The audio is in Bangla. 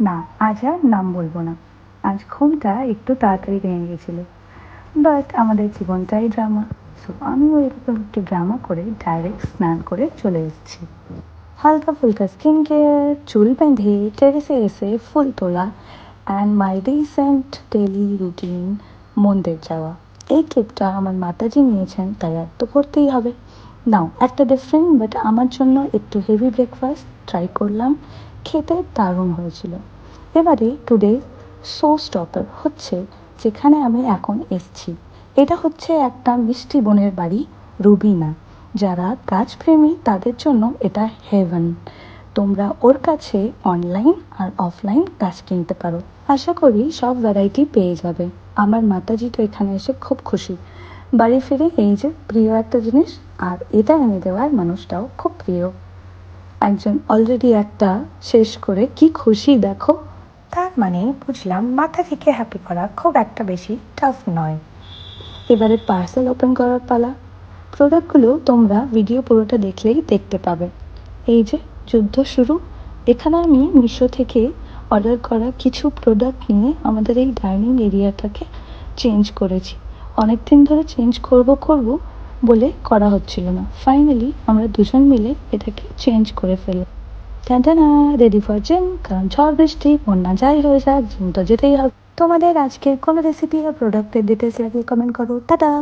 না, আজ আর নাম বলবো না। আজ ঘুমটা একটু তাড়াতাড়ি ভেঙে গেছিলো। বাট আমাদের জীবনটাই ড্রামা। সো আমিও এরকম একটু ড্রামা করে ডাইরেক্ট স্নান করে চলে এসেছি। হালকা ফুলকা স্কিন কেয়ার, চুল বেঁধে টেরেসে এসে ফুল তোলা and my recent daily routine মন্দির যাওয়া। এই ক্লিপটা আমার মাতাজি নিয়েছেন, তাই আর তো করতেই হবে। নাও একটা ডিফারেন্ট বাট আমার জন্য একটু হেভি ব্রেকফাস্ট ট্রাই করলাম, খেতে দারুণ হয়েছিল। এবারে টুডে শো স্টপার হচ্ছে যেখানে আমি এখন এসছি। এটা হচ্ছে একটা মিষ্টি বোনের বাড়ি, রুবিনা। যারা গাছপ্রেমী তাদের জন্য এটা হেভেন। তোমরা ওর কাছে অনলাইন আর অফলাইন গাছ কিনতে পারো। আশা করি সব ভ্যারাইটি পেয়ে যাবে। আমার মাতাজি তো এখানে এসে খুব খুশি। বাড়ি ফিরে এই যে প্রিয় একটা জিনিস, আর এটা এনে দেওয়ার মানুষটাও খুব প্রিয়। একজন অলরেডি একটা শেষ করে কি খুশি দেখো। তার মানে বুঝলাম মাতাজিকে হ্যাপি করা খুব একটা বেশি টাফ নয়। এবারে পার্সেল ওপেন করার পালা। প্রোডাক্টগুলো তোমরা ভিডিও পুরোটা দেখলেই দেখতে পাবে। এই যে যুদ্ধ শুরু। এখানে আমি মিশো থেকে অর্ডার করা কিছু প্রোডাক্ট নিয়ে আমাদের এই ডাইনিং এরিয়াটাকে চেঞ্জ করেছি। অনেক দিন ধরে চেঞ্জ করব বলে করা হচ্ছিল না। ফাইনালি আমরা দুজন মিলে এটাকে চেঞ্জ করে ফেললাম। টানটানা, রেডি ফর জিম, কারণ ঝড় বৃষ্টি বন্যা যাই হয়ে যাক, জিম তো যেতেই হবে। তোমাদের আজকের কোনো রেসিপি আর প্রোডাক্টের ডিটেলস লাগলে কমেন্ট করো। টাটা।